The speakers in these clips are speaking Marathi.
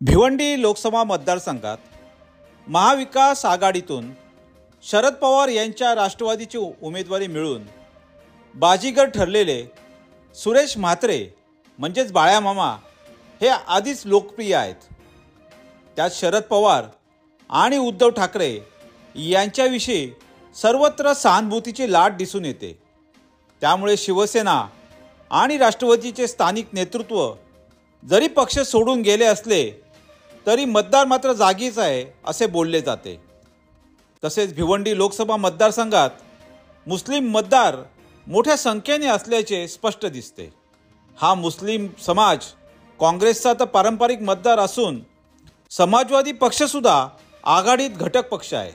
भिवंडी लोकसभा मतदारसंघात महाविकास आघाडीतून शरद पवार यांच्या राष्ट्रवादीची उमेदवारी मिळून बाजीगर ठरलेले सुरेश म्हात्रे म्हणजेच बाळ्या मामा हे आधीच लोकप्रिय आहेत। त्यात शरद पवार आणि उद्धव ठाकरे यांच्याविषयी सर्वत्र सहानुभूतीची लाट दिसून येते। त्यामुळे शिवसेना आणि राष्ट्रवादीचे स्थानिक नेतृत्व जरी पक्ष सोडून गेले असले तरी मतदार मात्र जागीच आहे असे बोलले जाते। तसेच भिवंडी लोकसभा मतदारसंघात मुस्लिम मतदार मोठ्या संख्येने असल्याचे स्पष्ट दिसते। हा मुस्लिम समाज काँग्रेसचा तर पारंपरिक मतदार असून समाजवादी पक्षसुद्धा आघाडीत घटक पक्ष आहे।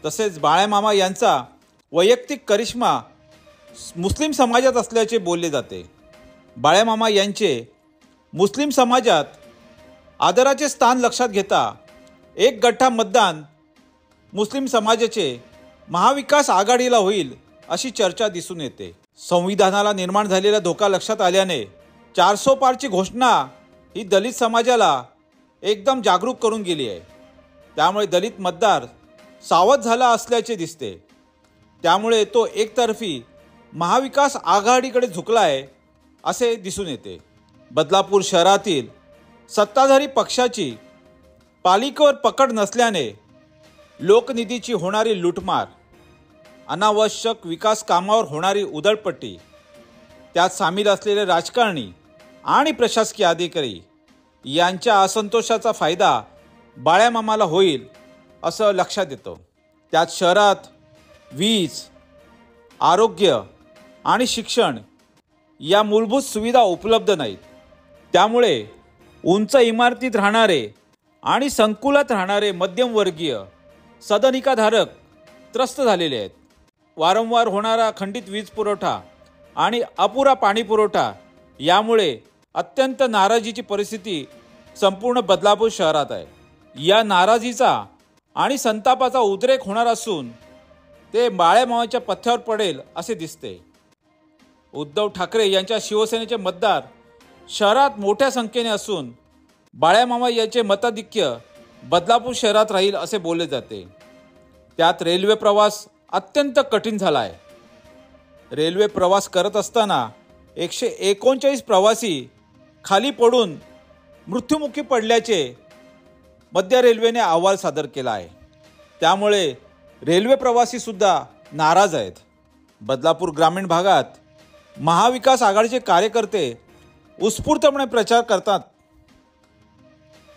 तसेच बाळ्या मामा यांचा वैयक्तिक करिश्मा मुस्लिम समाजात असल्याचे बोलले जाते। बाळ्या मामा यांचे मुस्लिम समाजात आदराचे स्थान लक्षात घेता एक गठ्ठा मतदान मुस्लिम समाजाचे महाविकास आघाडीला होईल अशी चर्चा दिसून येते। संविधानाला निर्माण झालेला धोका लक्षात आल्याने 400 पारची घोषणा ही दलित समाजाला एकदम जागरूक करून गेली आहे। त्यामुळे दलित मतदार सावध झाला असल्याचे दिसते। त्यामुळे तो एकतर्फी महाविकास आघाडीकडे झुकला आहे असे दिसून येते। बदलापूर शहरातील सत्ताधारी पक्षाची पालिकेवर पकड नसल्याने लोकनिधीची होणारी लूटमार, अनावश्यक विकास कामावर होणारी उधळपट्टी, त्यात सामील असलेले राजकारणी आणि प्रशासकीय अधिकारी यांच्या असंतोषाचा फायदा बाळ्या मामाला होईल असं लक्षात येतं। त्यात शहरात वीज, आरोग्य आणि शिक्षण या मूलभूत सुविधा उपलब्ध नाहीत। त्यामुळे उंच इमारतीत राहणारे आणि संकुलात राहणारे मध्यमवर्गीय सदनिकाधारक त्रस्त झालेले आहेत। वारंवार होणारा खंडित वीज पुरवठा आणि अपुरा पाणी पुरवठा यामुळे अत्यंत नाराजीची परिस्थिती संपूर्ण बदलापूर शहरात आहे। या नाराजीचा आणि संतापाचा उद्रेक होणार असून ते बाळ्या मामाच्या पथ्यावर पडेल असे दिसते। उद्धव ठाकरे यांच्या शिवसेनेचे मतदार शहरात मोठ्या संख्येने असून बाळ्या मामा यांचे मताधिक्य बदलापूर शहरात राहील असे बोलले जाते। त्यात रेल्वे प्रवास अत्यंत कठीण झाला आहे। रेल्वे प्रवास करत असताना 139 प्रवासी खाली पडून मृत्युमुखी पडल्याचे मध्य रेल्वेने अहवाल सादर केला आहे। त्यामुळे रेल्वे प्रवासी सुद्धा नाराज आहेत। बदलापूर ग्रामीण भागात महाविकास आघाडीचे कार्यकर्ते उत्स्फूर्तपणे प्रचार करतात।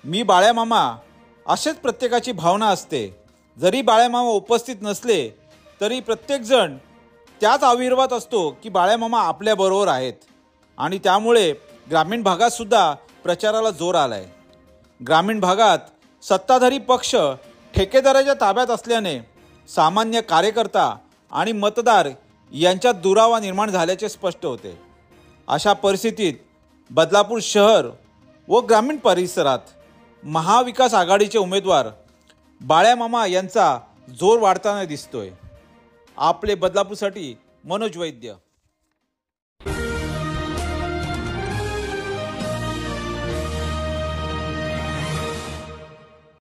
मी बाळ्या मामा असेच प्रत्येकाची भावना असते। जरी बाळ्या मामा उपस्थित नसले तरी प्रत्येकजण त्याच आविर्भावात असतो की बाळ्या मामा आपल्याबरोबर आहेत आणि त्यामुळे ग्रामीण भागात सुद्धा प्रचाराला जोर आलाय। ग्रामीण भागात सत्ताधारी पक्ष ठेकेदाराच्या ताब्यात असल्याने सामान्य कार्यकर्ता आणि मतदार यांच्यात दुरावा निर्माण झाल्याचे स्पष्ट होते। अशा परिस्थितीत बदलापूर शहर व ग्रामीण परिसरात महाविकास आघाडीचे उमेदवार बाळ्या मामा यांचा जोर वाढताना दिसतोय। आपले बदलापूरसाठी मनोज वैद्य।